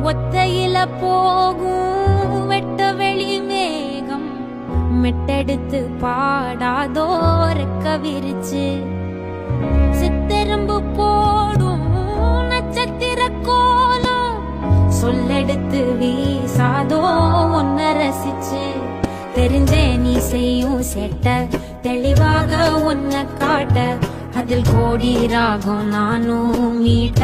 ஒத்தையில போகும் வெட்ட வெளி மேகம் மெட்டெடுத்து பாடாதோ ரெக்க விரிச்சு சித்தெரும்பு போடும் நட்சத்திர கோலம் சொல்லெடுத்து வீசாதோ உன்ன ரசிச்சு தெரிஞ்சே நீ செய்யும் செட்ட தெளிவாக உன்னை காட்ட அதில் கோடி ராகம் நானும் மீட்ட